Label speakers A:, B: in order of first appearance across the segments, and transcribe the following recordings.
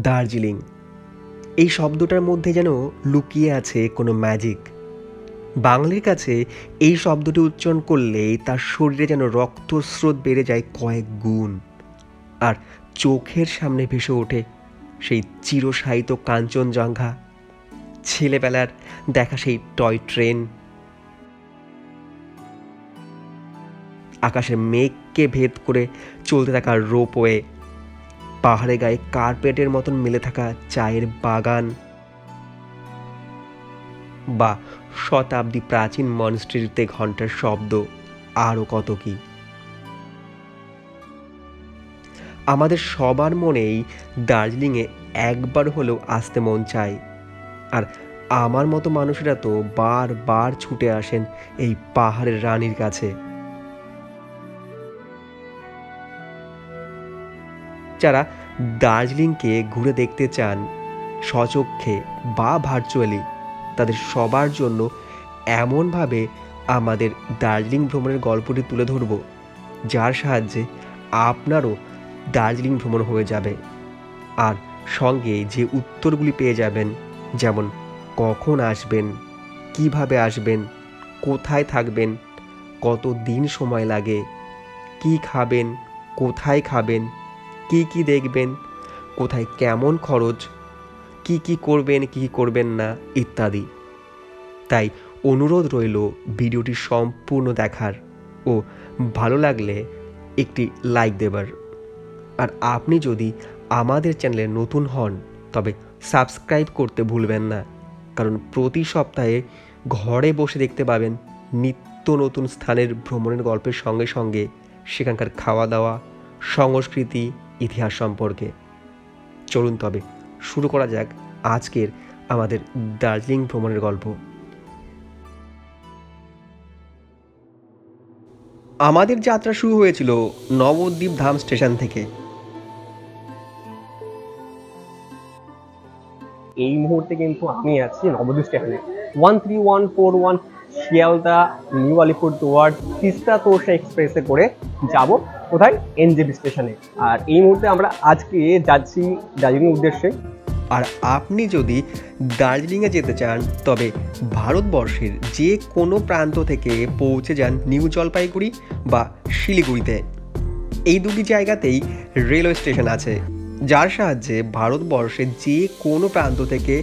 A: দার্জিলিং, এই শব্দটার মধ্যে যেন লুকিয়ে আছে কোনো ম্যাজিক। বাঙালির কাছে এই শব্দটি উচ্চারণ করলেই তার শরীরে যেন রক্তস্রোত বেড়ে যায় কয়েক গুণ, আর চোখের সামনে ভেসে ওঠে সেই চিরশায়িত কাঞ্চনজঙ্ঘা, ছেলেবেলার দেখা সেই টয় ট্রেন, আকাশের মেঘকে ভেদ করে চলতে থাকা রোপওয়ে, পাহাড়ে গায়ে কার্পেটের মতন মেলে থাকা চায়ের বাগান, বা শতাব্দী প্রাচীন মনস্ট্রিতে ঘন্টার শব্দ, আরও কত কি। আমাদের সবার মনেই দার্জিলিংয়ে একবার হলেও আসতে মন চায়, আর আমার মতো মানুষেরা তো বারবার ছুটে আসেন এই পাহাড়ের রানীর কাছে। যারা দার্জিলিংকে ঘুরে দেখতে চান স্বচক্ষে বা ভার্চুয়ালি, তাদের সবার জন্য এমনভাবে আমাদের দার্জিলিং ভ্রমণের গল্পটি তুলে ধরব, যার সাহায্যে আপনারও দার্জিলিং ভ্রমণ হয়ে যাবে, আর সঙ্গে যে উত্তরগুলি পেয়ে যাবেন, যেমন কখন আসবেন, কিভাবে আসবেন, কোথায় থাকবেন, কত দিন সময় লাগে, কি খাবেন, কোথায় খাবেন, কি কি দেখবেন, কোথায় কেমন খরচ, কি কি করবেন কি করবেন না ইত্যাদি। তাই অনুরোধ রইল ভিডিওটি সম্পূর্ণ দেখার ও ভালো লাগলে একটি লাইক দেবার। আর আপনি যদি আমাদের চ্যানেলে নতুন হন তবে সাবস্ক্রাইব করতে ভুলবেন না, কারণ প্রতি সপ্তাহে ঘরে বসে দেখতে পাবেন নিত্য নতুন স্থানের ভ্রমণের গল্পের সঙ্গে সঙ্গে সেখানকার খাওয়া দাওয়া, সংস্কৃতি, ইতিহাস সম্পর্কে। চলুন তবে শুরু করা যাক আজকের আমাদের দার্জিলিং ভ্রমণের গল্প। আমাদের যাত্রা শুরু হয়েছিল নবদ্বীপ ধাম স্টেশন থেকে।
B: এই মুহূর্তে কিন্তু আমি আছি নবদ্বীপ স্টেশনে, 13141 শিয়ালদা নিউ আলিপুরদুয়ার তিস্তা তোরসা এক্সপ্রেসে করে যাব কোথায়, এনজেপি স্টেশনে। আর এই মুহূর্তে আমরা আজকে যাচ্ছি দার্জিলিং উদ্দেশ্যে।
A: আর আপনি যদি দার্জিলিংয়ে যেতে চান তবে ভারতবর্ষের যে কোনো প্রান্ত থেকে পৌঁছে যান নিউ জলপাইগুড়ি বা শিলিগুড়িতে। এই দুটি জায়গাতেই রেলওয়ে স্টেশন আছে, যার সাহায্যে ভারতবর্ষের যে কোনো প্রান্ত থেকে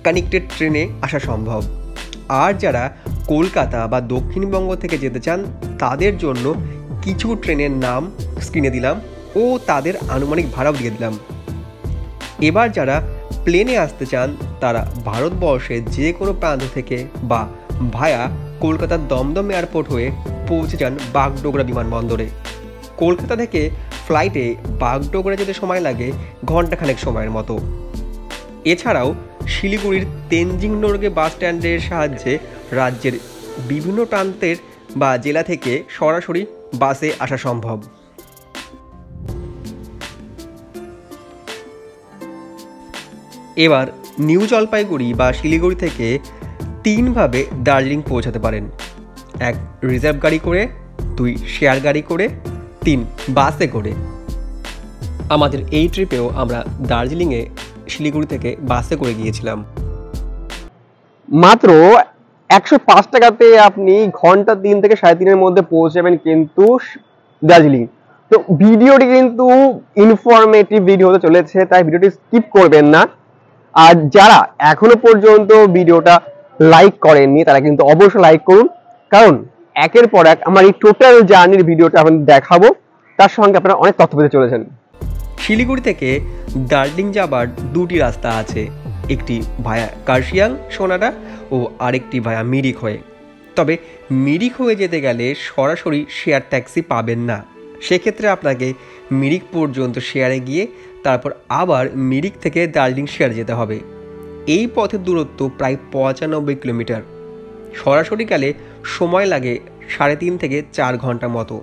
A: কানেক্টেড ট্রেনে আসা সম্ভব। আর যারা কলকাতা বা দক্ষিণবঙ্গ থেকে যেতে চান তাদের জন্য কিছু ট্রেনের নাম স্ক্রিনে দিলাম ও তাদের আনুমানিক ভাড়াও দিয়ে দিলাম। এবার যারা প্লেনে আসতে চান তারা ভারতবর্ষের যে কোনো প্রান্ত থেকে বা ভায়া কলকাতার দমদম এয়ারপোর্ট হয়ে পৌঁছে যান বাগডোগরা বিমানবন্দরে। কলকাতা থেকে ফ্লাইটে বাগডোগরা যেতে সময় লাগে ঘণ্টাখানেক সময়ের মতো। এছাড়াও শিলিগুড়ির তেনজিং নোরগে বাস স্ট্যান্ডের সাহায্যে রাজ্যের বিভিন্ন প্রান্তের বা জেলা থেকে সরাসরি বাসে আসা সম্ভব। এবার নিউ জলপাইগুড়ি বা শিলিগুড়ি থেকে তিনভাবে দার্জিলিং পৌঁছাতে পারেন: 1 রিজার্ভ গাড়ি করে, 2 শেয়ার গাড়ি করে, 3 বাসে করে। আমাদের এই ট্রিপেও আমরা দার্জিলিংয়ে শিলিগুড়ি থেকে বাসে করে গিয়েছিলাম।
B: মাত্র 105 টাকাতে আপনি ঘন্টা 3 থেকে 3.5-এর মধ্যে পৌঁছে যাবেন কিন্তু দার্জিলিং। তো ভিডিওটি কিন্তু ইনফরমেটিভ ভিডিও হতে চলেছে, তাই ভিডিওটি স্কিপ করবেন না। আর যারা এখনো পর্যন্ত ভিডিওটা লাইক করেননি তারা কিন্তু অবশ্যই লাইক করুন, কারণ একের পর এক আমার এই টোটাল জার্নির ভিডিওটা আপনাদের দেখাবো, তার সঙ্গে আপনারা অনেক তথ্য পেতে চলেছেন।
A: শিলিগুড়ি থেকে দার্জিলিং যাবার দুটি রাস্তা আছে, একটি ভায়া কার্শিয়াং সোনাডা ও আরেকটি ভায়া মিরিক হয়ে। তবে মিরিক হয়ে যেতে গেলে সরাসরি শেয়ার ট্যাক্সি পাবেন না, সেক্ষেত্রে আপনাকে মিরিক পর্যন্ত শেয়ারে গিয়ে তারপর আবার মিরিক থেকে দার্জিলিং শেয়ার যেতে হবে। এই পথের দূরত্ব প্রায় 95 কিলোমিটার। সরাসরি গেলে সময় লাগে 3.5 থেকে 4 ঘন্টা মতো।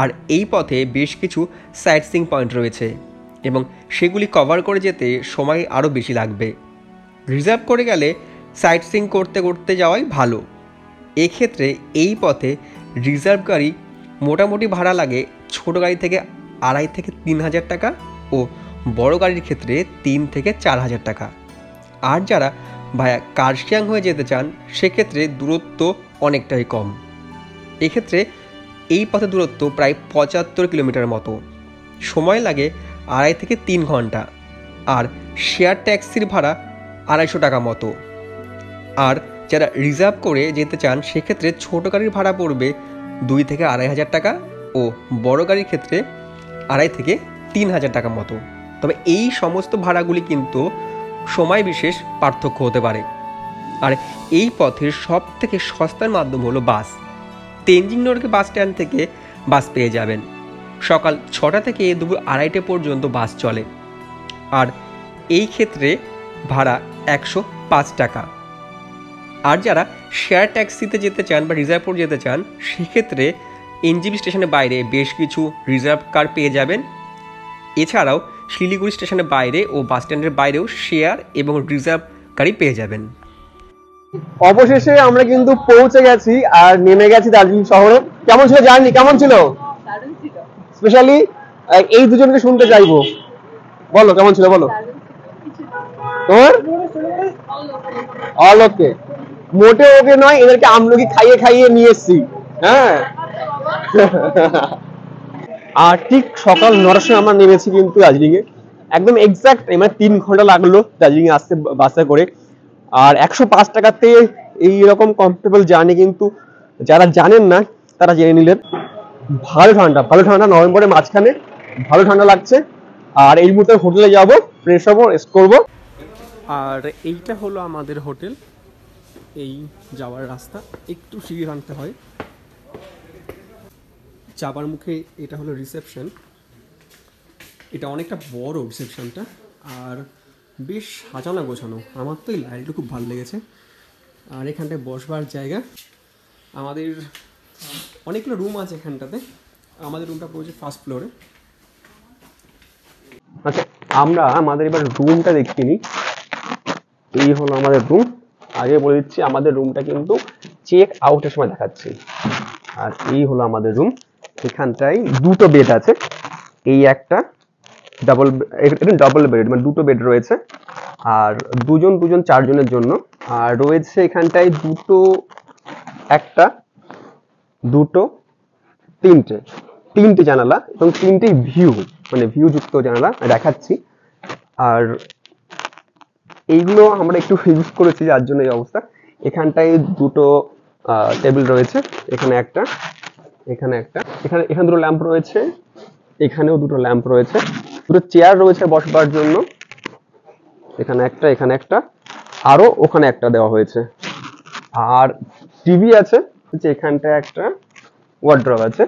A: আর এই পথে বেশ কিছু সাইট সিইং পয়েন্ট রয়েছে এবং সেগুলি কভার করে যেতে সময় আরও বেশি লাগবে। রিজার্ভ করে গেলে সাইট সিইং করতে করতে যাওয়াই ভালো। এক্ষেত্রে এই পথে রিজার্ভ গাড়ি মোটামুটি ভাড়া লাগে ছোটো গাড়ি থেকে 2.5 থেকে 3 হাজার টাকা ও বড় গাড়ির ক্ষেত্রে 3 থেকে 4,000 টাকা। আর যারা ভায়া কার্শিয়াং হয়ে যেতে চান সেক্ষেত্রে দূরত্ব অনেকটাই কম। এক্ষেত্রে এই পথের দূরত্ব প্রায় 75 কিলোমিটার মতো, সময় লাগে 2.5 থেকে 3 ঘন্টা। আর শেয়ার ট্যাক্সির ভাড়া 250 টাকা মতো। আর যারা রিজার্ভ করে যেতে চান সেক্ষেত্রে ছোট গাড়ির ভাড়া পড়বে 2 থেকে 2,500 টাকা ও বড় গাড়ির ক্ষেত্রে 2.5 থেকে 3,000 টাকা মতো। তবে এই সমস্ত ভাড়াগুলি কিন্তু সময় বিশেষ পার্থক্য হতে পারে। আর এই পথের সব থেকে সস্তার মাধ্যম হলো বাস। তেনজিং নোরকে বাস স্ট্যান্ড থেকে বাস পেয়ে যাবেন। সকাল 6টা থেকে দুপুর 2:30 পর্যন্ত বাস চলে। আর এই ক্ষেত্রে ভাড়া 105 টাকা। আর যারা শেয়ার ট্যাক্সিতে যেতে চান বা রিজার্ভ করে যেতে চান সেক্ষেত্রে এনজিবি স্টেশনের বাইরে বেশ কিছু রিজার্ভ কার পেয়ে যাবেন। এছাড়াও শিলিগুড়ি স্টেশনের বাইরে ও বাস স্ট্যান্ডের বাইরেও শেয়ার এবং রিজার্ভ গাড়ি পেয়ে যাবেন।
B: অবশেষে আমরা কিন্তু পৌঁছে গেছি আর নেমে গেছি দার্জিলিং শহরে। কেমন ছিল জার্নি, কেমন ছিল?
C: দারুণ ছিল।
B: স্পেশালি এই দুজনকে শুনতে চাইবো, বলো কেমন ছিল বলো। তোমার অল ওকে, মোটে ওকে নয়, এদেরকে আমলকি খাইয়ে খাইয়ে নিয়ে এসছি। হ্যাঁ আর ঠিক সকাল 9টার সময় আমরা নেমেছি কিন্তু দার্জিলিং এ, একদম এক্সাক্ট মানে 3 ঘন্টা লাগলো দার্জিলিং আসতে বাসে করে। আর 105 টাকাতে এইরকম কমফোর্টেবল জার্নি কিন্তু যারা জানেন না তারা জেনে নিলেন। ভালো ঠান্ডা, ভালো ঠান্ডা, নভেম্বরের মাঝখানে ভালো ঠান্ডা লাগছে। আর এই মুহূর্তে হোটেলে যাব, ফ্রেশ হবো, রেস্ট করবো।
D: আর এইটা হলো আমাদের হোটেল। এই যাওয়ার রাস্তা, একটু সিঁড়ি ভাঙতে হয়। যাবার মুখে এটা হলো রিসেপশন। এটা অনেকটা বড় রিসেপশনটা, আর বেশ সাজানো গোছানো। আমার তো এই লাইটটা খুব ভালো লেগেছে। আর এখানটায় বসবার জায়গা, আমাদের অনেকগুলো রুম আছে এখানটাতে। আমাদের রুমটা পড়েছে ফার্স্ট ফ্লোরে।
B: আচ্ছা, আমরা আমাদের এবার রুমটা দেখিয়ে নিই। এই হলো আমাদের রুম। আগে বলে দিচ্ছি আমাদের রুমটা কিন্তু চেক আউটের সময় দেখাচ্ছি। আর এই হলো আমাদের রুম। এখানটায় দুটো বেড আছে, এই একটা ডাবল, এটা ডাবল বেড, মানে দুটো বেড রয়েছে। আর দুজন 4জনের জন্য। আর রয়েছে এখানটায় দুটো, একটা, দুটো, তিনটে জানালা এবং 3টেই ভিউ, মানে ভিউ যুক্ত জানালা দেখাচ্ছি। আর এইগুলো আমরা একটু ইউজ করেছি যার জন্য এই অবস্থা। এখানটায় দুটো টেবিল রয়েছে, এখানে একটা, এখানে একটা, এখানে দুটো ল্যাম্প রয়েছে, এখানেও দুটো ল্যাম্প রয়েছে। দুটো চেয়ার রয়েছে বসবার জন্য, এখানে একটা, এখানে একটা, আরো ওখানে একটা দেওয়া হয়েছে। আর টিভি আছে, এখানটায় একটা ওয়ার্ড্রপ আছে,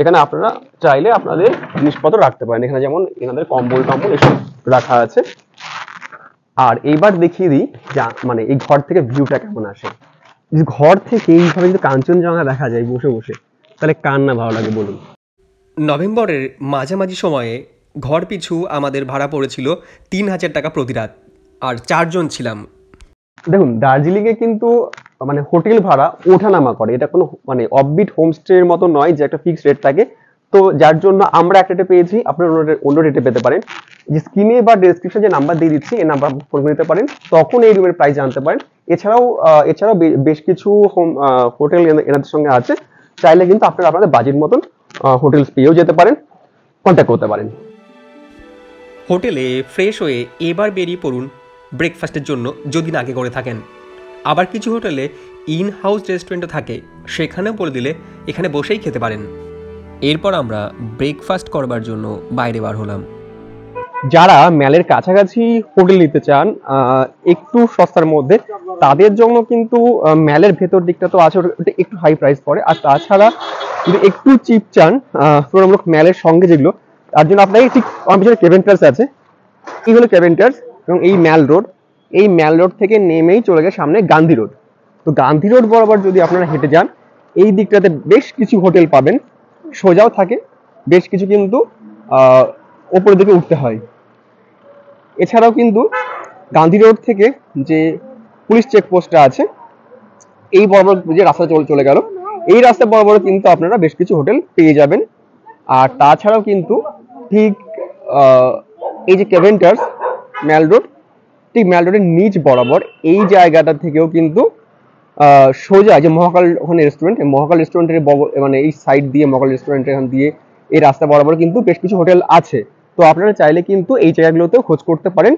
B: এখানে আপনারা চাইলে আপনাদের জিনিসপত্র রাখতে পারেন। এখানে যেমন এনাদের কম্বল টম্বল এসব রাখা আছে। আর এইবার দেখিয়ে দিই মানে এই ঘর থেকে ভিউটা কেমন আসে। ঘর থেকে এইভাবে যদি কাঞ্চনজঙ্ঘা দেখা যায় বসে বসে, তাহলে কার না ভালো লাগে বলুন।
A: নভেম্বরের মাঝামাঝি সময়ে ঘর পিছু আমাদের ভাড়া পড়েছিল 3,000 টাকা প্রতি রাত। আর 4 জন ছিলাম।
B: দেখুন, দার্জিলিং এ কিন্তু মানে হোটেল ভাড়া ওঠানামা করে, এটা কোনো মানে অফবিট হোমস্টে এর মতো নয় যে একটা ফিক্সড রেট থাকে। তো যার জন্য আমরা একটা রেটে পেয়েছি, আপনারা অন্য রেটে পেতে পারেন। যে স্ক্রিনে বা ডেসক্রিপশনে যে নাম্বার দিয়ে দিচ্ছি এই নাম্বার ফোন করে নিতে পারেন, তখন এই রুমের প্রাইস জানতে পারেন। এছাড়াও বেশ কিছু হোটেল এনাদের সঙ্গে আছে, চাইলে কিন্তু আপনারা আপনাদের বাজেট মতন হোটেল পেয়েও যেতে পারেন, কন্ট্যাক্ট করতে পারেন।
A: হোটেলে ফ্রেশ হয়ে এবার বেরিয়ে পড়ুন ব্রেকফাস্টের জন্য যদি না আগে করে থাকেন। আবার কিছু হোটেলে ইন হাউস রেস্টুরেন্টও থাকে, সেখানেও বলে দিলে এখানে বসেই খেতে পারেন। এরপর আমরা ব্রেকফাস্ট করবার জন্য বাইরে বার হলাম।
B: যারা ম্যালের কাছাকাছি হোটেল নিতে চান একটু সস্তার মধ্যে, তাদের জন্য কিন্তু ম্যালের ভেতর দিকটা তো আছে, ওটা একটু হাই প্রাইস পড়ে। আর তাছাড়া যদি একটু চিপ চান তুলনামূলক ম্যালের সঙ্গে যেগুলো, তার জন্য আপনাকে ঠিক আমার পিছনে কেভেন্টার্স আছে, এই হলো কেভেন্টার্স এবং এই ম্যাল রোড। এই ম্যাল রোড থেকে নেমেই চলে গেছে সামনে গান্ধী রোড। তো গান্ধী রোড বরাবর যদি আপনারা হেঁটে যান, এই দিকটাতে বেশ কিছু হোটেল পাবেন, সোজাও থাকে, বেশ কিছু কিন্তু ওপরের দিকে উঠতে হয়। এছাড়াও কিন্তু গান্ধী রোড থেকে যে পুলিশ চেকপোস্টটা আছে, এই বরাবর যে রাস্তা চলে গেল, এই রাস্তা বরাবর কিন্তু আপনারা বেশ কিছু হোটেল পেয়ে যাবেন। আর তাছাড়াও কিন্তু ঠিক এই যে কেভেন্টার্স ম্যাল রোড, ঠিক ম্যাল রোডের নিচ বরাবর এই জায়গাটা থেকেও কিন্তু সোজা যে মহাকাল ওখানে রেস্টুরেন্ট, মহাকাল রেস্টুরেন্টের মানে এই সাইড দিয়ে মহাকাল রেস্টুরেন্টের এখান দিয়ে এই রাস্তা বরাবর কিন্তু বেশ কিছু হোটেল আছে। তো আপনারা চাইলে কিন্তু এই জায়গাগুলোতেও খোঁজ করতে পারেন।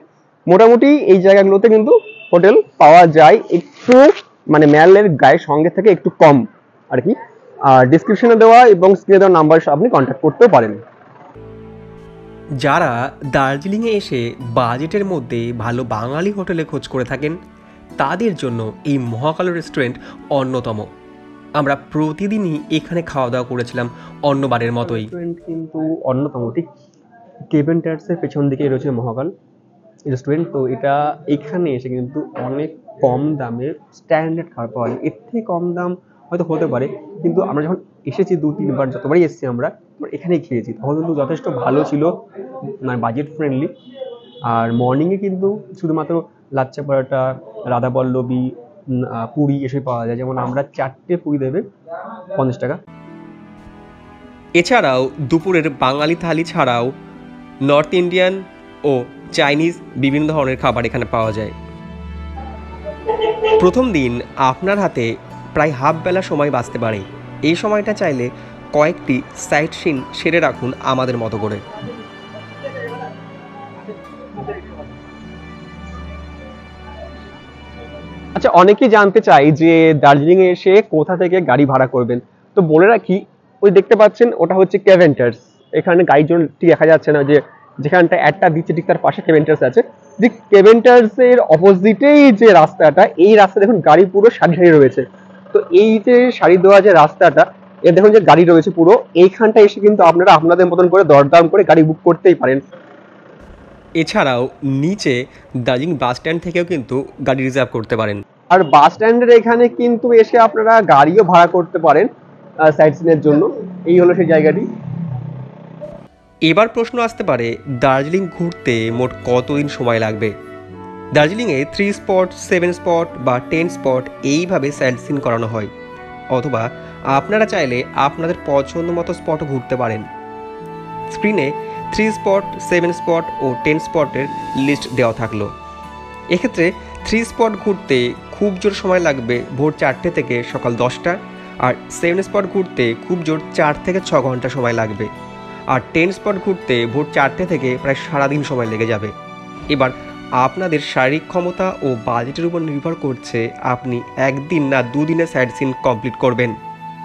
B: মোটামুটি এই জায়গাগুলোতে কিন্তু হোটেল পাওয়া যায় একটু মানে ম্যালের গায়ের সঙ্গে থেকে একটু কম আর কি। আর ডিসক্রিপশনে দেওয়া এবং স্ক্রিনে দেওয়া নাম্বার আপনি কন্ট্যাক্ট করতেও পারেন।
A: যারা দার্জিলিংয়ে এসে বাজেটের মধ্যে ভালো বাঙালি হোটেলে খোঁজ করে থাকেন তাদের জন্য এই মহাকাল রেস্টুরেন্ট অন্যতম। আমরা প্রতিদিনই এখানে খাওয়া দাওয়া করেছিলাম অন্যবারের মতোই।
B: রেস্টুরেন্ট কিন্তু অন্যতম, ঠিক কেভেন্টার্সের পেছন দিকে রয়েছে মহাকাল রেস্টুরেন্ট। তো এটা এখানে এসে কিন্তু অনেক কম দামে স্ট্যান্ডার্ড খাবার পাওয়া যায়। এর থেকে কম দাম হয়তো হতে পারে, কিন্তু আমরা যখন এসেছি 2-3 বার, যতবারই এসেছি আমরা এখানেই খেয়েছি, তখন কিন্তু যথেষ্ট ভালো ছিল, মানে বাজেট ফ্রেন্ডলি। আর মর্নিংয়ে কিন্তু শুধুমাত্র লাচ্চা পরোটা, রাধা পল্লবী, পুরি এসব পাওয়া যায়। যেমন আমরা 4টে পুরি দেবে 50 টাকা।
A: এছাড়াও দুপুরের বাঙালি থালি ছাড়াও নর্থ ইন্ডিয়ান ও চাইনিজ বিভিন্ন ধরনের খাবার এখানে পাওয়া যায়। প্রথম দিন আপনার হাতে প্রায় হাফ বেলা সময় বাঁচতে পারে। এই সময়টা চাইলে কয়েকটি সাইট সিন সেরে রাখুন আমাদের মতো করে।
B: আচ্ছা, অনেকেই জানতে চাই যে দার্জিলিং এ এসে কোথা থেকে গাড়ি ভাড়া করবেন। তো বলে রাখি, ওই দেখতে পাচ্ছেন ওটা হচ্ছে কেভেন্টার্স। এখানে গাড়ির জন্য ঠিক দেখা যাচ্ছে না, যে যেখানটা একটা দিচ্ছে ঠিক তার পাশে কেভেন্টার্স আছে। যে কেভেন্টার্স এর অপোজিটেই যে রাস্তাটা, এই রাস্তা দেখুন গাড়ি পুরো সারি সারি রয়েছে। তো এই যে সারি দেওয়া যে রাস্তাটা, এর দেখুন যে গাড়ি রয়েছে পুরো এইখানটা, এসে কিন্তু আপনারা আপনাদের মতন করে দরদাম করে গাড়ি বুক করতেই পারেন।
A: এছাড়াও নিচে দার্জিলিং বাস স্ট্যান্ড থেকেও কিন্তু গাড়ি রিজার্ভ করতে পারেন।
B: আর বাস স্ট্যান্ডের এখানে কিন্তু এসে আপনারা গাড়িও ভাড়া করতে পারেন সাইট সিনের জন্য। এই হলো সেই জায়গাটি।
A: এবার প্রশ্ন আসতে পারে, দার্জিলিং ঘুরতে মোট কতদিন সময় লাগবে? দার্জিলিংয়ে 3 স্পট, 7 স্পট বা 10 স্পট এইভাবে সাইট সিন করানো হয়, অথবা আপনারা চাইলে আপনাদের পছন্দ মতো স্পটও ঘুরতে পারেন। স্ক্রিনে 3 স্পট, 7 স্পট ও 10 স্পটের লিস্ট দেওয়া থাকলো। এক্ষেত্রে 3 স্পট ঘুরতে খুব জোর সময় লাগবে ভোর 4টে থেকে সকাল 10টা, আর 7 স্পট ঘুরতে খুব জোর 4 থেকে 6 ঘন্টা সময় লাগবে, আর 10 স্পট ঘুরতে ভোর 4টে থেকে প্রায় সারাদিন সময় লেগে যাবে। এবার আপনাদের শারীরিক ক্ষমতা ও বাজেটের উপর নির্ভর করছে আপনি একদিন না 2 দিনে সাইট সিন কমপ্লিট করবেন।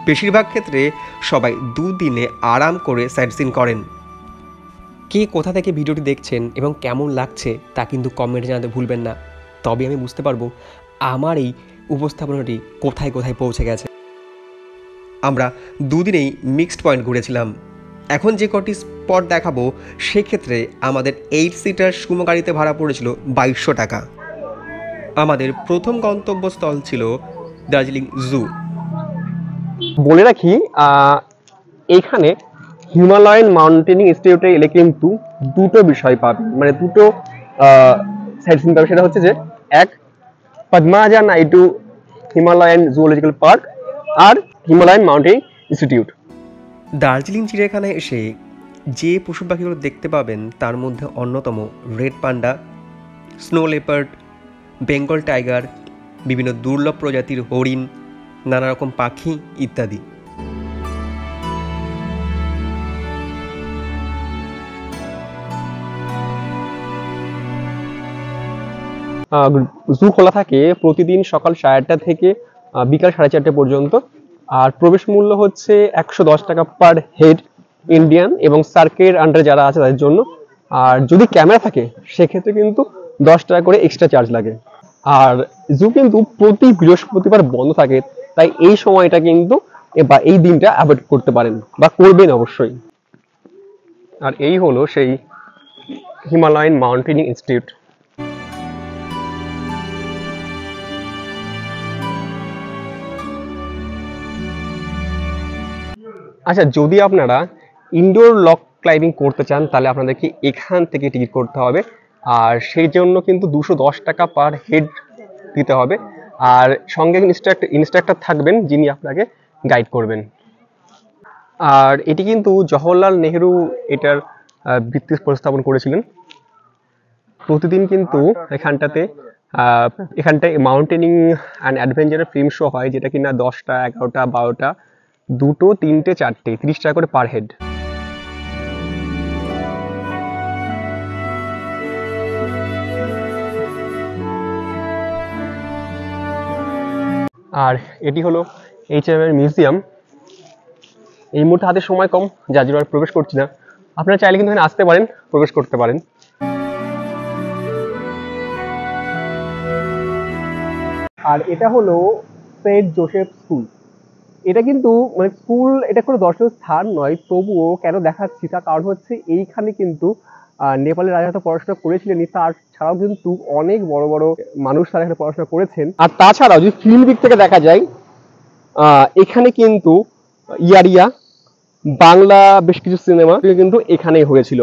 A: বেশিরভাগ ক্ষেত্রে সবাই 2 দিনে আরাম করে সাইট সিন করেন। কে কোথা থেকে ভিডিওটি দেখছেন এবং কেমন লাগছে তা কিন্তু কমেন্টে জানাতে ভুলবেন না, তবে আমি বুঝতে পারবো আমার এই উপস্থাপনাটি কোথায় কোথায় পৌঁছে গেছে। আমরা 2 দিনেই মিক্সড পয়েন্ট ঘুরেছিলাম। এখন যে কটি স্পট দেখাবো সেক্ষেত্রে আমাদের 8 সিটার সুমো গাড়িতে ভাড়া পড়েছিল 2200 টাকা। আমাদের প্রথম গন্তব্যস্থল ছিল দার্জিলিং জু।
B: বলে রাখি, এইখানে হিমালয়ান মাউন্টেনিং ইনস্টিটিউটে এলে কিন্তু দুটো বিষয় পাবেন, মানে দুটো সাইট সিন পাবেন। সেটা হচ্ছে যে এক, পদ্মারাজা নাইডু হিমালয়ান জুওলজিক্যাল পার্ক, আর হিমালয়ান মাউন্টেনিং ইনস্টিটিউট।
A: দার্জিলিং চিড়িয়াখানায় এসে যে পশু পাখিগুলো দেখতে পাবেন তার মধ্যে অন্যতম red panda, snow leopard, Bengal tiger, বিভিন্ন দুর্লভ প্রজাতির হরিণ, নানা রকম পাখি ইত্যাদি।
B: জু খোলা থাকে প্রতিদিন সকাল 8:30 থেকে বিকাল 4:30 পর্যন্ত। আর প্রবেশ মূল্য হচ্ছে 110 টাকা পার হেড ইন্ডিয়ান, এবং সার্কের আন্ডারে যারা আছে তাদের জন্য। আর যদি ক্যামেরা থাকে সেক্ষেত্রে কিন্তু 10 টাকা করে এক্সট্রা চার্জ লাগে। আর জু কিন্তু প্রতি বৃহস্পতিবার বন্ধ থাকে, তাই এই সময়টা কিন্তু বা এই দিনটা অ্যাভয়েড করতে পারেন বা করবেন অবশ্যই। আর এই হলো সেই হিমালয়ান মাউন্টেনিং ইনস্টিটিউট। আচ্ছা, যদি আপনারা ইনডোর লক ক্লাইম্বিং করতে চান তাহলে আপনাদেরকে এখান থেকে টিকিট করতে হবে, আর সেই জন্য কিন্তু 210 টাকা পার হেড দিতে হবে। আর সঙ্গে ইনস্ট্রাক্টর থাকবেন যিনি আপনাকে গাইড করবেন। আর এটি কিন্তু জওহরলাল নেহেরু এটার ভিত্তি প্রস্তাবন করেছিলেন। প্রতিদিন কিন্তু এখানটায় মাউন্টেনিং অ্যান্ড অ্যাডভেঞ্চারের ফিল্ম শো হয়, যেটা কিনা 10টা 11টা 12টা 2টো 3টে 4টে 30 টাকা করে পার হেড। আর এটি হলো HMM এর মিউজিয়াম। এই মুহূর্তে হাতে সময় কম, যার জন্য আর প্রবেশ করছি না। আপনারা চাইলে কিন্তু এখানে আসতে পারেন, প্রবেশ করতে পারেন। আর এটা হলো সেন্ট জোসেফ স্কুল। এটা কিন্তু মানে স্কুল, এটা কোনো দর্শনীয় স্থান নয়, তবুও কেন দেখাচ্ছি তার কারণ হচ্ছে এইখানে কিন্তু নেপালের রাজা তো পড়াশোনা করেছিলেন, তার ছাড়াও কিন্তু অনেক বড় বড় মানুষ তারা এখানে পড়াশোনা করেছেন। আর তাছাড়াও যদি ফিল্ম দিক থেকে দেখা যায়, এখানে কিন্তু ইয়ারিয়া বাংলা বেশ কিছু সিনেমা কিন্তু এখানেই হয়েছিল।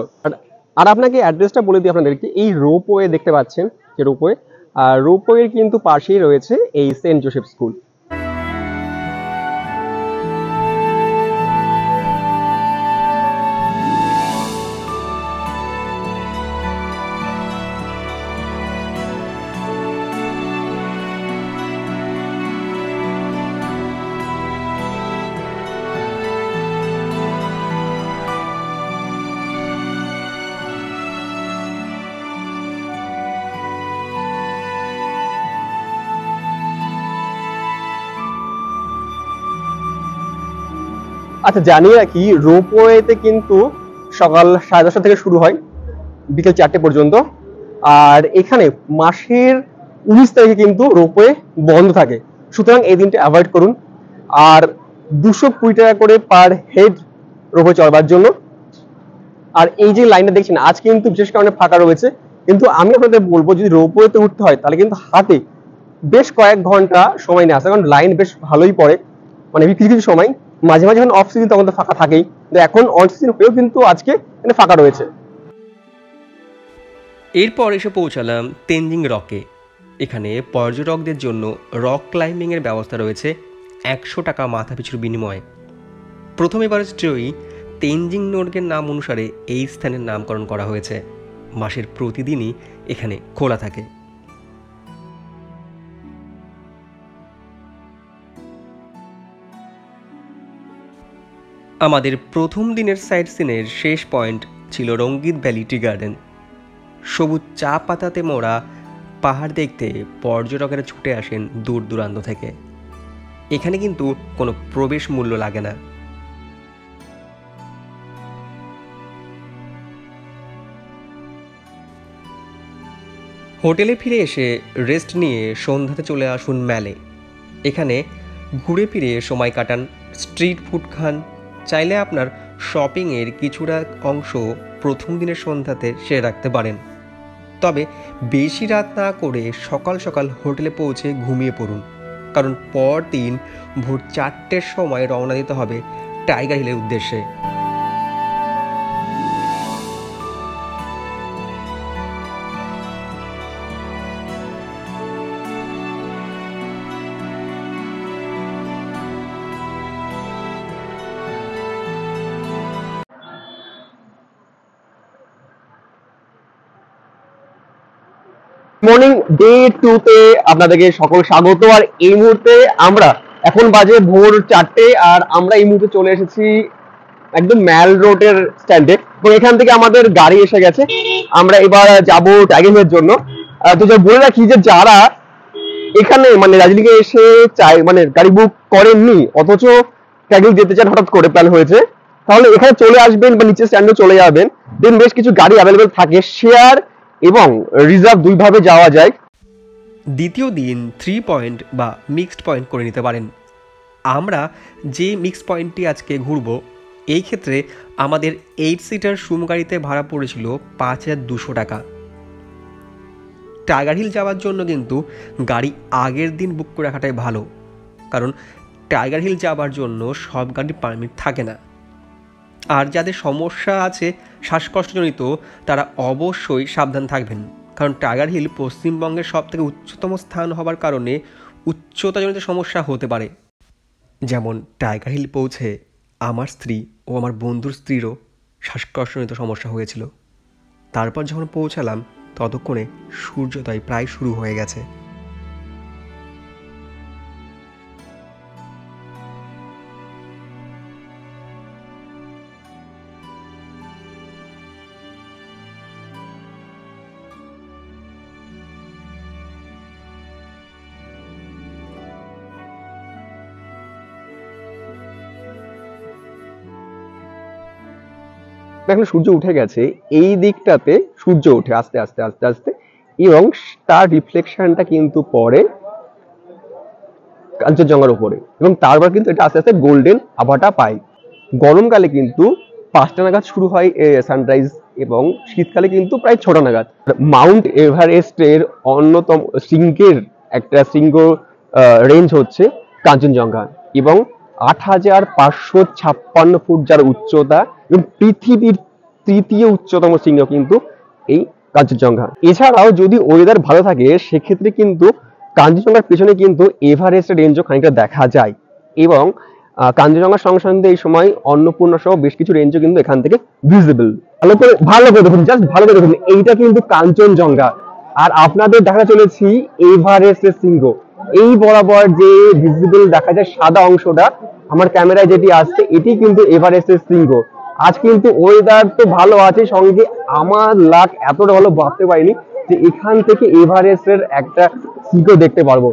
B: আর আপনাকে অ্যাড্রেসটা বলে দিই আপনাদেরকে, এই রোপওয়ে দেখতে পাচ্ছেন যে রোপওয়ে, আর রোপওয়ের কিন্তু পাশেই রয়েছে এই সেন্ট জোসেফ স্কুল। আচ্ছা, জানি রাখি রোপওয়েতে কিন্তু সকাল 10:30 থেকে শুরু হয়, বিকেল 4টে পর্যন্ত। আর এখানে মাসের 19 তারিখে কিন্তু রোপওয়ে বন্ধ থাকে, সুতরাং এই দিনটা অ্যাভয়েড করুন। আর 220 টাকা করে পার হেড রোপওয়ে চড়বার জন্য। আর এই যে লাইনটা দেখছেন আজ কিন্তু বিশেষ কারণে ফাঁকা রয়েছে, কিন্তু আমি আপনাদের বলবো যদি রোপওয়েতে উঠতে হয় তাহলে কিন্তু হাতে বেশ কয়েক ঘন্টা সময় নিয়ে আসে, কারণ লাইন বেশ ভালোই পড়ে, মানে কিছু কিছু সময় মাঝে মাঝে যখন অফ সিজন তখন তো ফাঁকা থাকেই, কিন্তু এখন অন সিজন হয়েও কিন্তু আজকে এখানে ফাঁকা রয়েছে।
A: এরপর এসে পৌঁছালাম তেনজিং রকে। এখানে পর্যটকদের জন্য রক ক্লাইম্বিংয়ের ব্যবস্থা রয়েছে 100 টাকা মাথাপিছুর বিনিময়ে। প্রথম এভারেস্টেই তেনজিং নোরগের নাম অনুসারে এই স্থানের নামকরণ করা হয়েছে। মাসের প্রতিদিনই এখানে খোলা থাকে। আমাদের প্রথম দিনের সাইট সিনের শেষ পয়েন্ট ছিল রঙ্গিত ভ্যালি টি গার্ডেন। সবুজ চা পাতাতে মোড়া পাহাড় দেখতে পর্যটকেরা ছুটে আসেন দূর দূরান্ত থেকে। এখানে কিন্তু কোনো প্রবেশ মূল্য লাগে না। হোটেলে ফিরে এসে রেস্ট নিয়ে সন্ধ্যাতে চলে আসুন ম্যালে। এখানে ঘুরে ফিরে সময় কাটান, স্ট্রিট ফুড খান। চাইলে আপনার শপিংয়ের কিছুটা অংশ প্রথম দিনের সন্ধ্যাতে সেরে রাখতে পারেন। তবে বেশি রাত না করে সকাল সকাল হোটেলে পৌঁছে ঘুমিয়ে পড়ুন, কারণ পরদিন ভোর 4টের সময় রওনা দিতে হবে টাইগার হিলের উদ্দেশ্যে।
B: মর্নিং ডে 2 তে আপনাদেরকে সকল স্বাগত। আর এই মুহূর্তে আমরা এখন বাজে ভোর 4টে, আর আমরা এই মুহূর্তে চলে এসেছি একদম ম্যাল রোডের স্ট্যান্ডে। তো এখান থেকে আমাদের গাড়ি এসে গেছে, আমরা এবার যাব টাইগার হিলের জন্য। তো যা বলে রাখি যে যারা এখানে মানে দার্জিলিং এ এসে মানে গাড়ি বুক করেননি অথচ টাইগার যেতে চান, হঠাৎ করে প্ল্যান হয়েছে, তাহলে এখানে চলে আসবেন বা নিচে স্ট্যান্ডে চলে যাবেন। দেন বেশ কিছু গাড়ি অ্যাভেলেবেল থাকে, শেয়ার এবং রিজার্ভ দুইভাবে যাওয়া যায়।
A: দ্বিতীয় দিন 3 পয়েন্ট বা মিক্সড পয়েন্ট করে নিতে পারেন। আমরা যে মিক্সড পয়েন্টটি আজকে ঘুরব, এই ক্ষেত্রে আমাদের 8 সিটার সুম গাড়িতে ভাড়া পড়েছিল 5200 টাকা। টাইগার হিল যাওয়ার জন্য কিন্তু গাড়ি আগের দিন বুক করে রাখাটাই ভালো, কারণ টাইগার হিল যাওয়ার জন্য সব গাড়ির পারমিট থাকে না। আর যাদের সমস্যা আছে শ্বাসকষ্টজনিত, তারা অবশ্যই সাবধান থাকবেন, কারণ টাইগার হিল পশ্চিমবঙ্গের সবথেকে উচ্চতম স্থান হওয়ার কারণে উচ্চতাজনিত সমস্যা হতে পারে। যেমন টাইগার হিল পৌঁছে আমার স্ত্রী ও আমার বন্ধুর স্ত্রীরও শ্বাসকষ্টজনিত সমস্যা হয়েছিল। তারপর যখন পৌঁছালাম ততক্ষণে সূর্যোদয় প্রায় শুরু হয়ে গেছে।
B: এখন সূর্য উঠে গেছে, এই দিকটাতে সূর্য ওঠে আস্তে আস্তে আস্তে আস্তে, এবং তার রিফ্লেকশনটা কিন্তু পড়ে কাঞ্চনজঙ্ঘার উপরে, এবং তারপর কিন্তু এটা আস্তে আস্তে গোল্ডেন আভাটা পায়। গরমকালে কিন্তু 5টা নাগাদ শুরু হয় সানরাইজ, এবং শীতকালে কিন্তু প্রায় 6টা নাগাদ। মাউন্ট এভারেস্টের অন্যতম শৃঙ্গ রেঞ্জ হচ্ছে কাঞ্চনজঙ্ঘা, এবং 8,556 ফুট যার উচ্চতা, এবং পৃথিবীর 3য় উচ্চতম শৃঙ্গ কিন্তু এই কাঞ্চনজঙ্ঘা। এছাড়াও যদি ওয়েদার ভালো থাকে সেক্ষেত্রে কিন্তু কাঞ্চনজঙ্ঘার পেছনে কিন্তু এভারেস্ট রেঞ্জও খানিকটা দেখা যায়, এবং কাঞ্চনজঙ্ঘার সঙ্গে সঙ্গে এই সময় অন্নপূর্ণা সহ বেশ কিছু রেঞ্জও কিন্তু এখান থেকে ভিজিবল। ভালো করে দেখুন, জাস্ট ভালো করে দেখুন, এইটা কিন্তু কাঞ্চনজঙ্ঘা, আর আপনাদের দেখা চলেছি এভারেস্টের শৃঙ্গ। এই বরাবর যে ভিজিবল দেখা যায় সাদা অংশটা, আমার ক্যামেরায় যেটি আসছে এটি কিন্তু এভারেস্টের শৃঙ্গ। আজ কিন্তু ওয়েদার তো ভালো আছে, সঙ্গে আমার লাক এতটা ভালো ভাবতে পারিনি যে এখান থেকে এভারেস্টের একটা শৃঙ্গ দেখতে পারবো।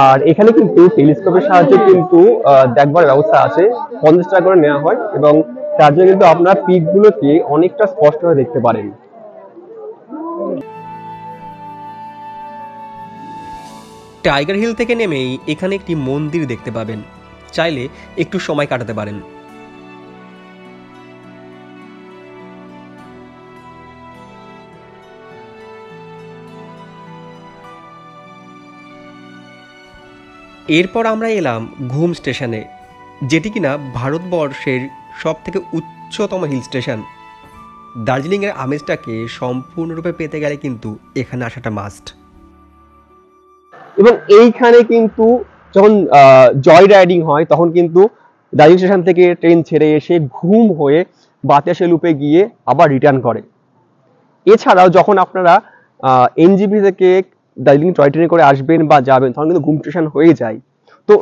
B: আর এখানে কিন্তু টেলিস্কোপের সাহায্যে কিন্তু দেখবার ব্যবস্থা আছে, 50 টাকা করে নেওয়া হয়, এবং তার জন্য কিন্তু আপনার পিক গুলোকে অনেকটা স্পষ্টভাবে দেখতে পারেন।
A: টাইগার হিল থেকে নেমেই এখানে একটি মন্দির দেখতে পাবেন, চাইলে একটু সময় কাটাতে পারেন। এরপর আমরা এলাম ঘুম স্টেশনে, যেটি কিনা ভারতবর্ষের সব থেকে উচ্চতম হিল স্টেশন। দার্জিলিংয়ের আমেজটাকে সম্পূর্ণরূপে পেতে গেলে কিন্তু এখানে আসাটা মাস্ট।
B: এবং এইখানে কিন্তু যখন জয় রাইডিং হয় তখন কিন্তু দার্জিলিং স্টেশন থেকে ট্রেন ছেড়ে এসে ঘুম হয়ে বাতাসে লুপে গিয়ে আবার রিটার্ন করে। এছাড়াও যখন আপনারা এনজিপি থেকে দার্জিলিং টয় ট্রেনে করে আসবেন বা যাবেন তখন কিন্তু ঘুম স্টেশন হয়ে যায়। তো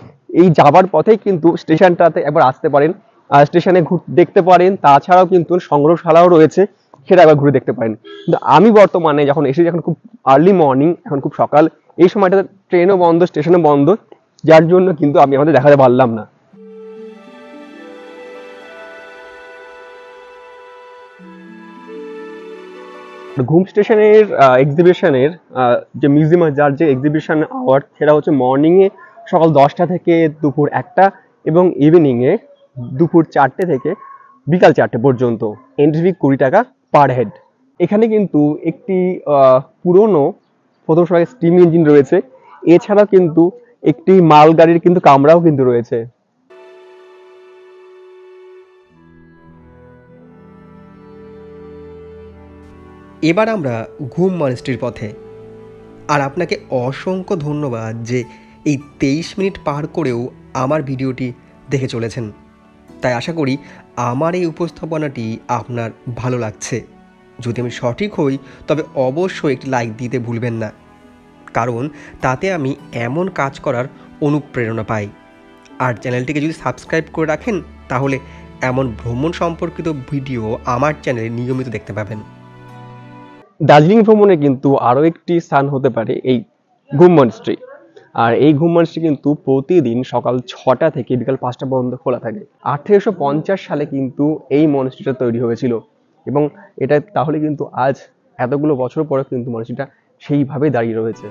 B: এই যাবার পথেই কিন্তু স্টেশনটাতে একবার আসতে পারেন, স্টেশনে দেখতে পারেন, তাছাড়াও কিন্তু সংগ্রহশালাও রয়েছে, সেটা একবার ঘুরে দেখতে পারেন। কিন্তু আমি বর্তমানে যখন এসেছি, এখন খুব আর্লি মর্নিং, এখন খুব সকাল, এই সময়টাতে ট্রেনও বন্ধ, স্টেশনও বন্ধ, যার জন্য কিন্তু আমি আমাদের দেখাতে পারলাম না। ঘুম স্টেশনের এক্সিবিশনের যে মিউজিয়াম, যার যে এক্সিবিশন আওয়ার, সেটা হচ্ছে মর্নিং এ সকাল 10টা থেকে দুপুর 1টা, এবং ইভিনিং এ দুপুর 4টে থেকে বিকাল 4টে পর্যন্ত। এন্ট্রি 20 টাকা পার হেড। এখানে কিন্তু একটি পুরনো প্রথমশালী স্টিম ইঞ্জিন রয়েছে, এছাড়া কিন্তু একটি মালগাড়ির কিন্তু কামরাও কিন্তু রয়েছে।
A: এবার আমরা ঘুম মনেস্ট্রির পথে। আর আপনাকে অসংখ্য ধন্যবাদ যে এই 23 মিনিট পার করেও আমার ভিডিওটি দেখে চলেছেন। তাই আশা করি আমার এই উপস্থাপনাটি আপনার ভালো লাগছে। যদি আমি সঠিক হই তবে অবশ্যই একটি লাইক দিতে ভুলবেন না, কারণ তাতে আমি এমন কাজ করার অনুপ্রেরণা পাই। আর চ্যানেলটিকে যদি সাবস্ক্রাইব করে রাখেন তাহলে এমন ভ্রমণ সম্পর্কিত ভিডিও আমার চ্যানেলে নিয়মিত দেখতে পাবেন।
B: দার্জিলিং ভ্রমণে কিন্তু আরো একটি স্থান হতে পারে এই ঘুম মনেস্ট্রি। আর এই ঘুম মনেস্ট্রি কিন্তু প্রতিদিন সকাল 6টা থেকে বিকাল 5টা পর্যন্ত খোলা থাকে। 1850 সালে কিন্তু এই মনেস্ট্রিটা তৈরি হয়েছিল, এবং এটা তাহলে কিন্তু আজ এতগুলো বছর পরে কিন্তু মনেস্ট্রিটা সেইভাবে দাঁড়িয়ে রয়েছে।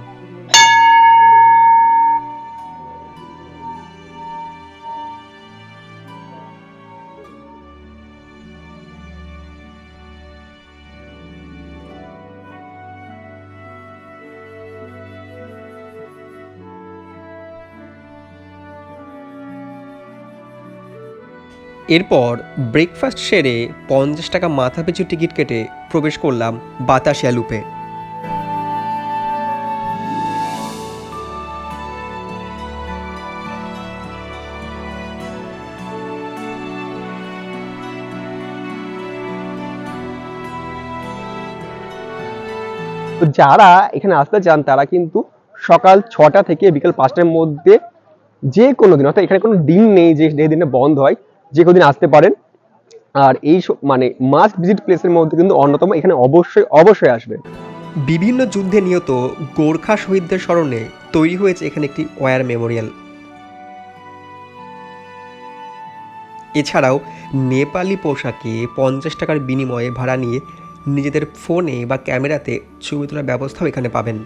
A: এরপর ব্রেকফাস্ট সেরে 50 টাকা মাথাপিছু টিকিট কেটে প্রবেশ করলাম বাতাসিয়া লুপে।
B: তো যারা এখানে আসতে চান তারা কিন্তু সকাল 6টা থেকে বিকাল 5টার মধ্যে যে কোনো দিন, অর্থাৎ এখানে কোনো দিন নেই যে দিনে বন্ধ হয়, যে কোনো দিন আসতে পারেন। আর এই মানে মাস্ট ভিজিট প্লেসের মধ্যে কিন্তু অন্যতম, এখানে অবশ্যই অবশ্যই আসবেন।
A: বিভিন্ন যুদ্ধে নিহত গোর্খা শহীদদের স্মরণে তৈরি হয়েছে এখানে একটি ওয়্যার মেমোরিয়াল। এছাড়াও নেপালি পোশাকে 50 টাকার বিনিময়ে ভাড়া নিয়ে নিজেদের ফোনে বা ক্যামেরাতে ছবি তোলার ব্যবস্থাও এখানে পাবেন।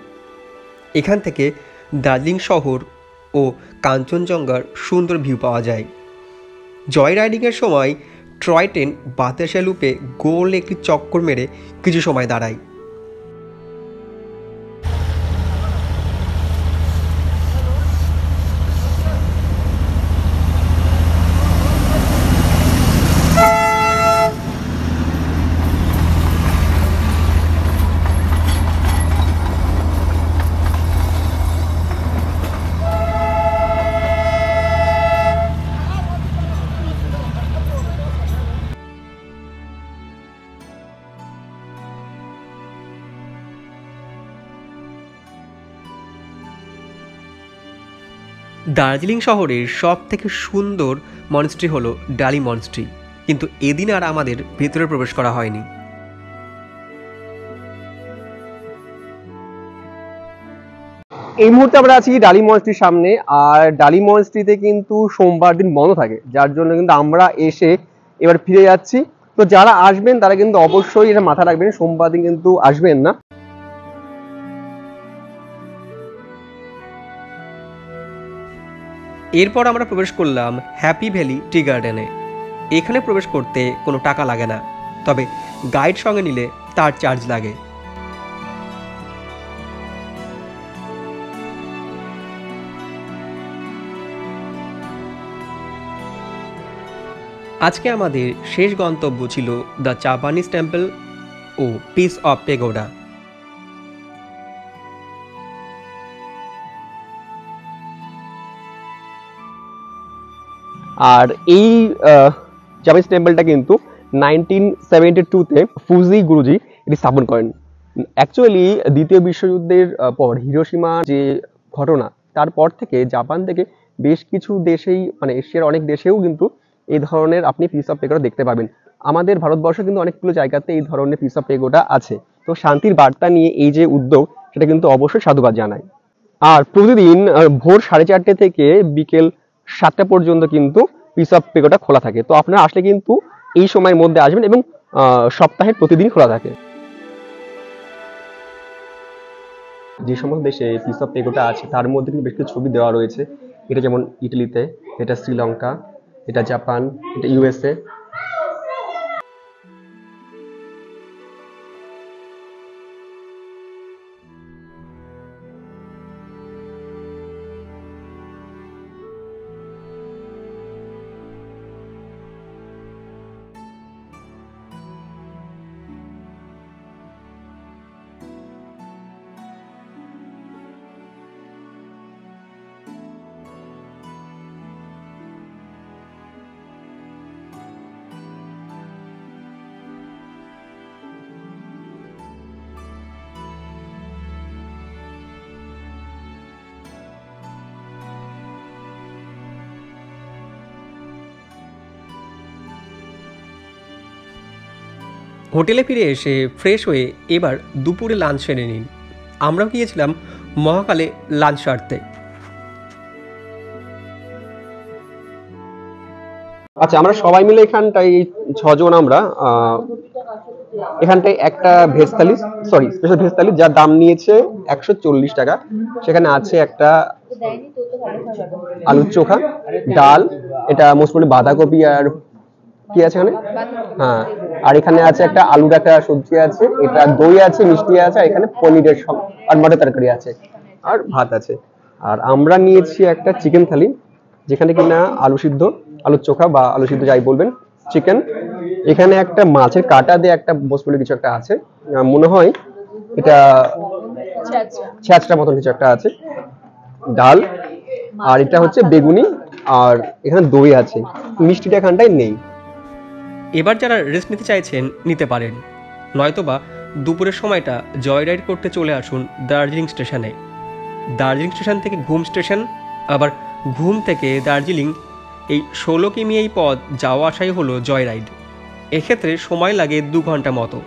A: এখান থেকে দার্জিলিং শহর ও কাঞ্চনজঙ্ঘার সুন্দর ভিউ পাওয়া যায়। জয় রাইডিংয়ের সময় টয় ট্রেন বাতাসা লুপে গোল একটি চক্কর মেরে কিছু সময় দাঁড়ায়। দার্জিলিং শহরের সব থেকে সুন্দর মনস্ট্রি হলো ডালি মনস্ট্রি, কিন্তু এদিন আর আমাদের ভেতরে প্রবেশ করা হয়নি।
B: এই মুহূর্তে আমরা আছি ডালি মনস্ট্রির সামনে, আর ডালি মনস্ট্রিতে কিন্তু সোমবার দিন বন্ধ থাকে, যার জন্য কিন্তু আমরা এসে এবার ফিরে যাচ্ছি। তো যারা আসবেন তারা কিন্তু অবশ্যই এটা মাথায় রাখবেন, সোমবার দিন কিন্তু আসবেন না।
A: এরপর আমরা প্রবেশ করলাম হ্যাপি ভ্যালি টি গার্ডেনে। এখানে প্রবেশ করতে কোনো টাকা লাগে না, তবে গাইড সঙ্গে নিলে তার চার্জ লাগে। আজকে আমাদের শেষ গন্তব্য ছিল দ্য জাপানিজ টেম্পল ও পিস অফ পেগোডা।
B: আর এই জাপানিজ টেম্পলটা কিন্তু 1972-তে ফুজি গুরুজি এটি স্থাপন করেন। অ্যাকচুয়ালি দ্বিতীয় বিশ্বযুদ্ধের পর হিরোশিমা যে ঘটনা, তারপর থেকে জাপান থেকে বেশ কিছু দেশেই, মানে এশিয়ার অনেক দেশেও কিন্তু এই ধরনের আপনি পিস অফ পেগোডা দেখতে পাবেন। আমাদের ভারতবর্ষে কিন্তু অনেকগুলো জায়গাতে এই ধরনের পিস অফ পেগোডা আছে। তো শান্তির বার্তা নিয়ে এই যে উদ্যোগ, সেটা কিন্তু অবশ্যই সাধুবাদ জানায়। আর প্রতিদিন ভোর 4:30 থেকে বিকেল 7টা পর্যন্ত কিন্তু পিস অফ পেগোডা খোলা থাকে। তো আপনারা আসলে কিন্তু এই সময়ের মধ্যে আসবেন, এবং সপ্তাহে প্রতিদিন খোলা থাকে। যে সমস্ত দেশে পিস অফ পেগোডা আছে তার মধ্যে কিন্তু বেশ কিছু ছবি দেওয়া রয়েছে। এটা যেমন ইটালিতে, এটা শ্রীলঙ্কা, এটা জাপান, এটা ইউএসএ।
A: হোটেলে ফিরে এসে ফ্রেশ হয়ে এবার দুপুরে লাঞ্চ সেরে নিন। আমরাও গিয়েছিলাম মহাকালে লাঞ্চ সারতে।
B: আচ্ছা, আমরা সবাই মিলে এখানটায় 6 জন আমরা এখানটায় একটা ভেজ থালি, সরি স্পেশাল ভেজ থালি, যার দাম নিয়েছে 140 টাকা। সেখানে আছে একটা আলুর চোখা, ডাল, এটা মোস্টলি বাঁধাকপি আর কি আছে এখানে, হ্যাঁ, আর এখানে আছে একটা আলুর একটা সবজি আছে, এটা দই আছে, মিষ্টি আছে, আর এখানে পনিরের সব আর মটর তরকারি আছে, আর ভাত আছে। আর আমরা নিয়েছি একটা চিকেন থালি, যেখানে কিনা আলু সিদ্ধ, আলুর চোখা বা আলু সিদ্ধ যাই বলবেন, চিকেন, এখানে একটা মাছের কাটা দিয়ে একটা বলে কিছু একটা আছে, মনে হয় এটা ছ্যাঁচড়া মতন কিছু একটা আছে, ডাল, আর এটা হচ্ছে বেগুনি, আর এখানে দই আছে, মিষ্টিটা এখানটায় নেই।
A: এবার যারা রেস্ট নিতে চাইছেন নিতে পারেন, নয়তোবা দুপুরের সময়টা জয় রাইড করতে চলে আসুন দার্জিলিং স্টেশনে। দার্জিলিং স্টেশন থেকে ঘুম স্টেশন, আবার ঘুম থেকে দার্জিলিং, এই 16 কিমি এই পথ যাওয়া আসাই হলো জয় রাইড। এক্ষেত্রে সময় লাগে 2 ঘন্টা মতো।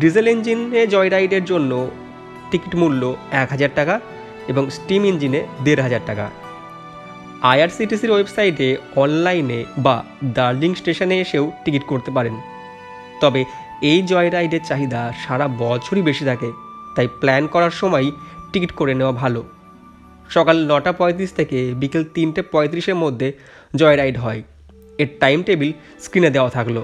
A: ডিজেল ইঞ্জিনে জয় রাইডের জন্য টিকিট মূল্য 1000 টাকা এবং স্টিম ইঞ্জিনে 1500 টাকা। আইআরসিটিসির ওয়েবসাইটে অনলাইনে বা দার্জিলিং স্টেশনে এসেও টিকিট করতে পারেন। তবে এই জয় রাইডের চাহিদা সারা বছরই বেশি থাকে, তাই প্ল্যান করার সময় টিকিট করে নেওয়া ভালো। সকাল 9:35 থেকে বিকেল 3:35-এর মধ্যে জয় রাইড হয়। এর টাইম টেবিল স্ক্রিনে দেওয়া থাকলো।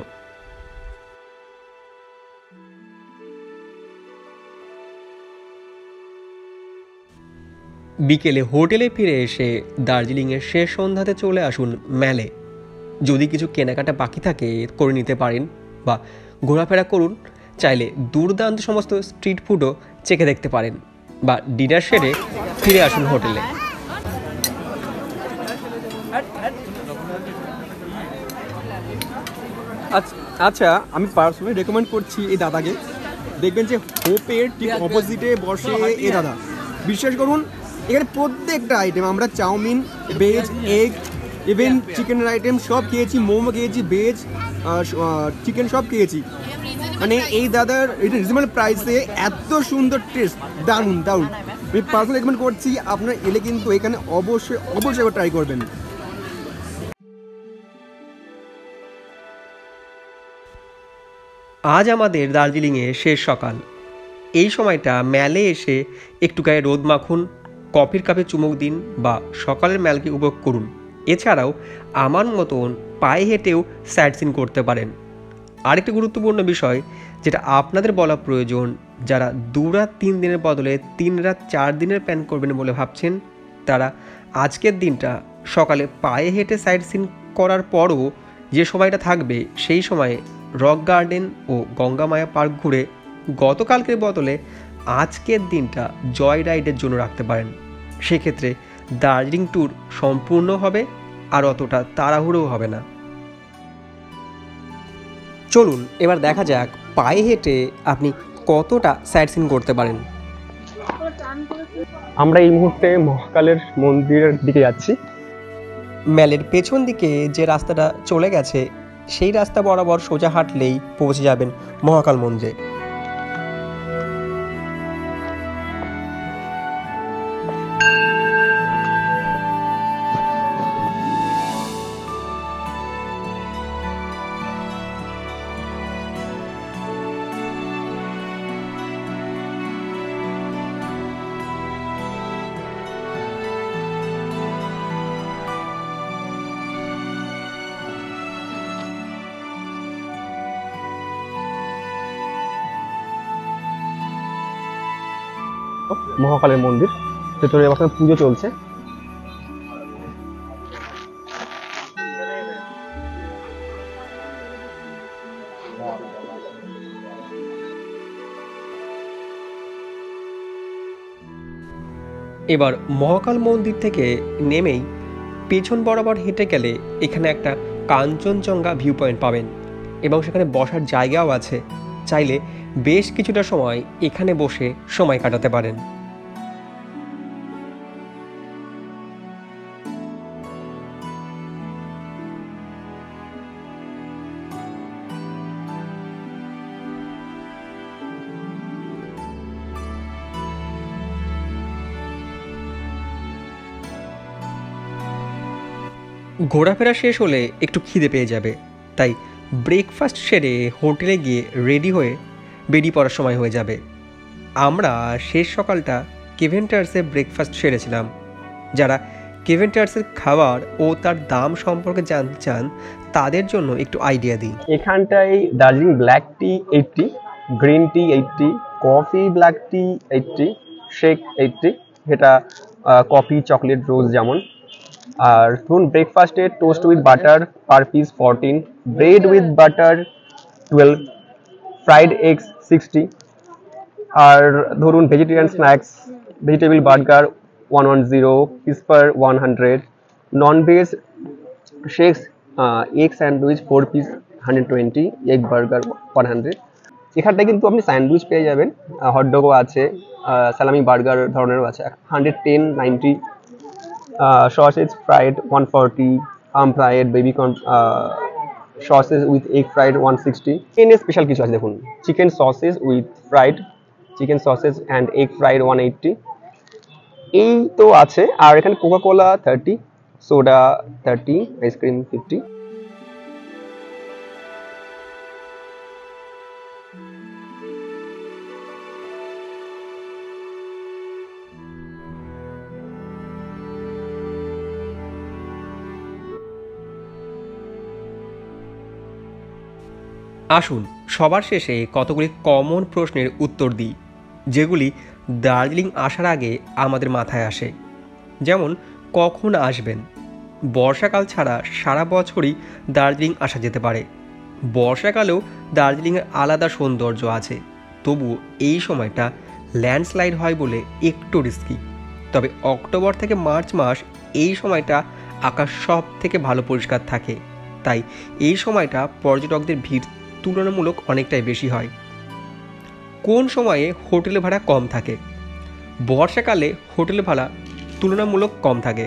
A: বিকেলে হোটেলে ফিরে এসে দার্জিলিংয়ের শেষ সন্ধ্যাতে চলে আসুন ম্যালে। যদি কিছু কেনাকাটা বাকি থাকে করে নিতে পারেন বা ঘোরাফেরা করুন। চাইলে দুর্দান্ত সমস্ত স্ট্রিট ফুডও চেখে দেখতে পারেন বা ডিনার সেরে ফিরে আসুন হোটেলে।
D: আচ্ছা, আমি পার্সোনালি রেকমেন্ড করছি এই দাদাকে। দেখবেন যে হোপের ঠিক অপোজিটে বসে এই দাদা। বিশ্বাস করুন, এখানে প্রত্যেকটা আইটেম, আমরা চাউমিন, ভেজ, এগ, ইভেন চিকেনের আইটেম সব খেয়েছি, মোমো খেয়েছি, ভেজ, চিকেন সব খেয়েছি। মানে এই দাদার এটা রিজনেবল প্রাইসে এত সুন্দর টেস্ট, দারুণ দারুণ। আমি পার্সোনালি রেকমেন্ড করছি, আপনারা এলে কিন্তু এখানে অবশ্যই অবশ্যই ট্রাই করবেন।
A: আজ আমাদের দার্জিলিংয়ে শেষ সকাল। এই সময়টা ম্যালে এসে একটু গায়ে রোদ মাখুন, কফির কাপে চুমুক দিন বা সকালের ম্যালকে উপভোগ করুন। এছাড়াও আমার মতন পায়ে হেঁটেও সাইট সিন করতে পারেন। আরেকটি গুরুত্বপূর্ণ বিষয় যেটা আপনাদের বলা প্রয়োজন, যারা 2 রাত 3 দিনের বদলে 3 রাত 4 দিনের প্ল্যান করবেন বলে ভাবছেন, তারা আজকের দিনটা সকালে পায়ে হেঁটে সাইট সিন করার পরও যে সময়টা থাকবে সেই সময়ে রক গার্ডেন ও গঙ্গামায়া পার্ক ঘুরে গতকালকের বদলে আজকের দিনটা জয় রাইডের জন্য রাখতে পারেন। সেক্ষেত্রে দার্জিলিং ট্যুর সম্পূর্ণ হবে আর অতটা তাড়াহুড়োও হবে না। চলুন এবার দেখা যাক পায়ে হেঁটে আপনি কতটা সাইট সিন করতে পারেন।
B: আমরা এই মুহূর্তে মহাকালের মন্দিরের দিকে যাচ্ছি।
A: ম্যালের পেছন দিকে যে রাস্তাটা চলে গেছে সেই রাস্তা বরাবর সোজা হাঁটলেই পৌঁছে যাবেন মহাকাল মন্দিরে।
B: মহাকালের মন্দির ভেতরে এখন পুজো চলছে।
A: এবার মহাকাল মন্দির থেকে নেমেই পেছন বরাবর হেঁটে গেলে এখানে একটা কাঞ্চনজঙ্ঘা ভিউ পয়েন্ট পাবেন এবং সেখানে বসার জায়গাও আছে। চাইলে বেশ কিছুটা সময় এখানে বসে সময় কাটাতে পারেন। ঘোরাফেরা শেষ হলে একটু খিদে পেয়ে যাবে, তাই ব্রেকফাস্ট সেরে হোটেলে গিয়ে রেডি হয়ে বেরিয়ে পড়ার সময় হয়ে যাবে। আমরা শেষ সকালটা কেভেন্টার্সে ব্রেকফাস্ট সেরেছিলাম। যারা কেভেন্টার্সের খাবার ও তার দাম সম্পর্কে জানতে চান তাদের জন্য একটু আইডিয়া দিই।
B: এখানটায় দার্জিলিং ব্ল্যাক টি 80, গ্রিন টি 80, কফি ব্ল্যাক টি 80, শেক 80, যেটা কফি চকলেট রোজ যেমন। আর ধরুন ব্রেকফাস্টে toast with butter per piece 14, bread with butter 12, fried eggs 60। আর ধরুন vegetarian snacks vegetable burger 110, পিসপার 100, non veg shakes egg sandwich 4 piece 120, egg burger 100, এখানটায় কিন্তু আপনি স্যান্ডউইচ পেয়ে যাবেন, হটডগও আছে, সালামি বার্গার ধরনেরও আছে। 110, 90, সসেজ ফ্রাইড 140, হাম fried, baby corn sausage with egg fried 160। চিকেনের স্পেশাল কিছু আছে দেখুন, chicken sausage with fried, chicken sausage and egg fried 180। এই তো আছে। আর এখানে কোকা কোলা 30, সোডা 30, আইসক্রিম 50।
A: আসুন সবার শেষে কতগুলি কমন প্রশ্নের উত্তর দিই, যেগুলি দার্জিলিং আসার আগে আমাদের মাথায় আসে। যেমন, কখন আসবেন? বর্ষাকাল ছাড়া সারা বছরই দার্জিলিং আসা যেতে পারে। বর্ষাকালেও দার্জিলিংয়ের আলাদা সৌন্দর্য আছে, তবু এই সময়টা ল্যান্ডস্লাইড হয় বলে একটু রিস্কি। তবে অক্টোবর থেকে মার্চ মাস এই সময়টা আকাশ সব থেকে ভালো পরিষ্কার থাকে, তাই এই সময়টা পর্যটকদের ভিড় তুলনামূলক অনেকটাই বেশি হয়। কোন সময়ে হোটেল ভাড়া কম থাকে? বর্ষাকালে হোটেল ভাড়া তুলনামূলক কম থাকে।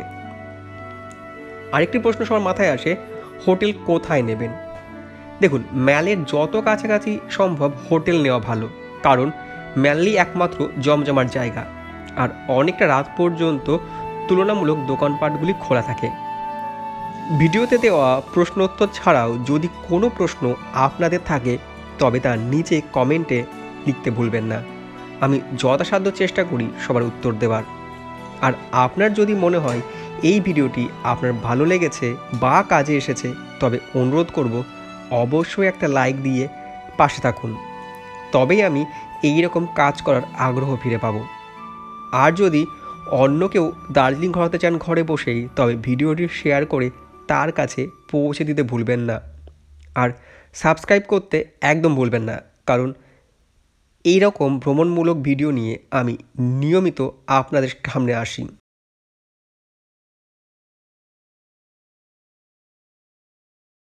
A: আরেকটি প্রশ্ন সবার মাথায় আসে, হোটেল কোথায় নেবেন? দেখুন, ম্যালের যত কাছাকাছি সম্ভব হোটেল নেওয়া ভালো, কারণ ম্যানলি একমাত্র জমজমার জায়গা, আর অনেকটা রাত পর্যন্ত তুলনামূলক দোকানপাটগুলি খোলা থাকে। ভিডিওতে দেওয়া প্রশ্নোত্তর ছাড়াও যদি কোনো প্রশ্ন আপনাদের থাকে তবে তা নিচে কমেন্টে লিখতে ভুলবেন না। আমি যথাসাধ্য চেষ্টা করি সবার উত্তর দেওয়ার। আর আপনার যদি মনে হয় এই ভিডিওটি আপনার ভালো লেগেছে বা কাজে এসেছে, তবে অনুরোধ করব অবশ্যই একটা লাইক দিয়ে পাশে থাকুন, তবেই আমি এই রকম কাজ করার আগ্রহ ফিরে পাব। আর যদি অন্য কেউ দার্জিলিং ঘোরাতে চান ঘরে বসেই, তবে ভিডিওটি শেয়ার করে তার কাছে পৌঁছে দিতে ভুলবেন না। আর সাবস্ক্রাইব করতে একদম ভুলবেন না, কারণ এই রকম ভ্রমণমূলক ভিডিও নিয়ে আমি নিয়মিত আপনাদের সামনে আসি।